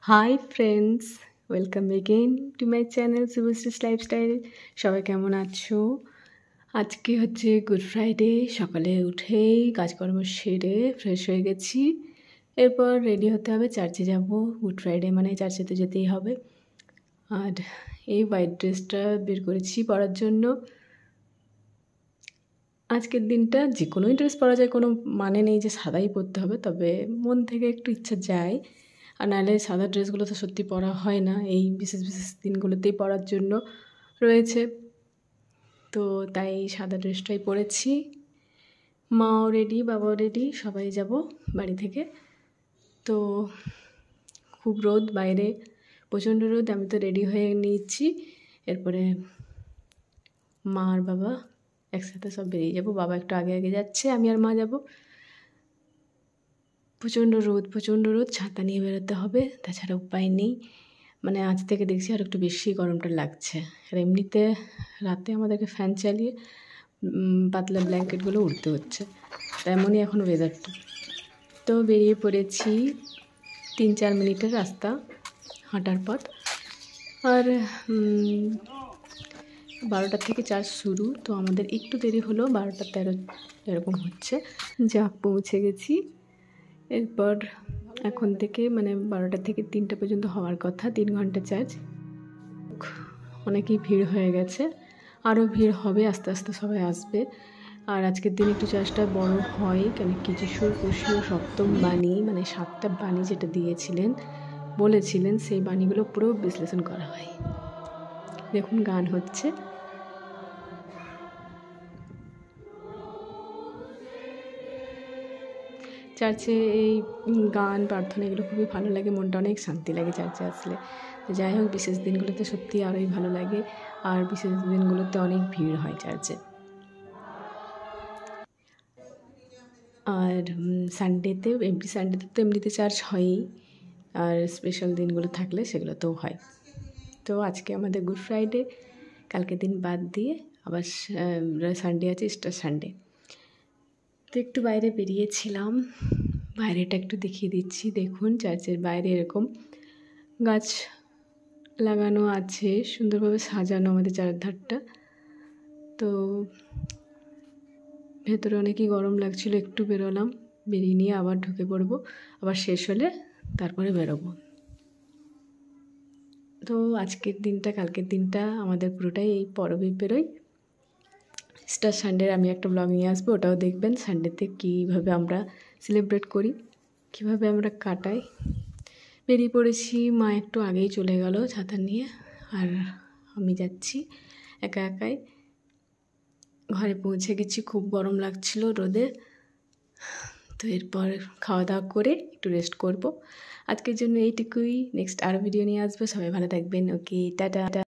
High friends, welcome again to my channel Shubhashree's lifestyle. সবাই কেমন আছো? আজকে হচ্ছে গুড ফ্রাইডে। সকালে উঠেই কাজকর্ম সেরে ফ্রেশ হয়ে গেছি। এরপর রেডি হতে হবে, চার্চে যাব। গুড ফ্রাইডে মানে চার্চে তো যেতেই হবে। আর এই হোয়াইট ড্রেসটা বের করেছি পরার জন্য। আজকের দিনটা যে কোনোই ড্রেস পরা যায়, কোনো মানে নেই যে সাদাই পরতে হবে, তবে মন থেকে একটু ইচ্ছা যায়। আর নাহলে সাদা ড্রেসগুলো তো সত্যি পরা হয় না, এই বিশেষ বিশেষ দিনগুলোতেই পরার জন্য রয়েছে। তো তাই সাদা ড্রেসটাই পরেছি। মাও রেডি, বাবাও রেডি, সবাই যাব বাড়ি থেকে। তো খুব রোদ বাইরে, প্রচণ্ড রোদ। আমি তো রেডি হয়ে নিচ্ছি, এরপরে মা আর বাবা একসাথে সব বেরিয়ে যাব। বাবা একটু আগে আগে যাচ্ছে, আমি আর মা যাব। প্রচণ্ড রোদ, ছাতা নিয়ে বেরোতে হবে, তাছাড়া উপায় নেই। মানে আজ থেকে দেখছি আর একটু বেশি গরমটা লাগছে। আর এমনিতে রাতে আমাদেরকে ফ্যান চালিয়ে পাতলা ব্ল্যাঙ্কেটগুলো উড়তে হচ্ছে, তেমনই এখন ওয়েদারটা। তো বেরিয়ে পড়েছি, 3-4 মিনিটের রাস্তা হাঁটার পথ। আর 12টা থেকে চার্জ শুরু, তো আমাদের একটু দেরি হলো, 12টা 13 এরকম হচ্ছে। যা পৌঁছে গেছি। এরপর এখন থেকে মানে 12টা থেকে 3টা পর্যন্ত হওয়ার কথা, 3 ঘন্টা চার্জ। অনেকই ভিড় হয়ে গেছে, আরও ভিড় হবে, আস্তে আস্তে সবাই আসবে। আর আজকের দিন একটু চার্জটা বড় হয়, কেন কি যিশুর ক্রুশীয় সপ্তম বাণী মানে 7টা বাণী যেটা দিয়েছিলেন, বলেছিলেন, সেই বাণীগুলো পুরো বিশ্লেষণ করা হয়। দেখুন গান হচ্ছে। চার্চে এই গান প্রার্থনা এগুলো খুবই ভালো লাগে, মনটা অনেক শান্তি লাগে চার্চে আসলে। যাই হোক, বিশেষ দিনগুলোতে সত্যি আরোই ভালো লাগে। আর বিশেষ দিনগুলোতে অনেক ভিড় হয় চার্চে। আর সানডেতে তো এমনিতে চার্চ হয়ই, আর স্পেশাল দিনগুলো থাকলে সেগুলোতেও হয়। তো আজকে আমাদের গুড ফ্রাইডে, কালকে দিন বাদ দিয়ে আবার সানডে আছে, ইস্টার সানডে। তো একটু বাইরে বেরিয়েছিলাম, বাইরেটা একটু দেখিয়ে দিচ্ছি। দেখুন চার্চের বাইরে এরকম গাছ লাগানো আছে, সুন্দরভাবে সাজানো আমাদের চারধারটা। তো ভেতরে অনেকই গরম লাগছিল, একটু বেরোলাম, বেরিয়ে নিয়ে আবার ঢুকে পড়বো, আবার শেষ হলে তারপরে বেরোবো। তো আজকের দিনটা কালকের দিনটা আমাদের পুরোটাই এই পরবে পেরোই। স্টার সানডের আমি একটা ব্লগ নিয়ে আসবো, ওটাও দেখবেন। সানডেতে কীভাবে আমরা সেলিব্রেট করি, কীভাবে আমরা কাটাই। বেরিয়ে পড়েছি, মা একটু আগেই চলে গেল ছাতা নিয়ে, আর আমি যাচ্ছি একা একাই। ঘরে পৌঁছে গেছি, খুব গরম লাগছিল রোদে। তো এরপর খাওয়া দাওয়া করে একটু রেস্ট করব। আজকের জন্য এইটুকুই, নেক্সট আরও ভিডিও নিয়ে আসবো। সবাই ভালো থাকবেন। ওকে, টাটা।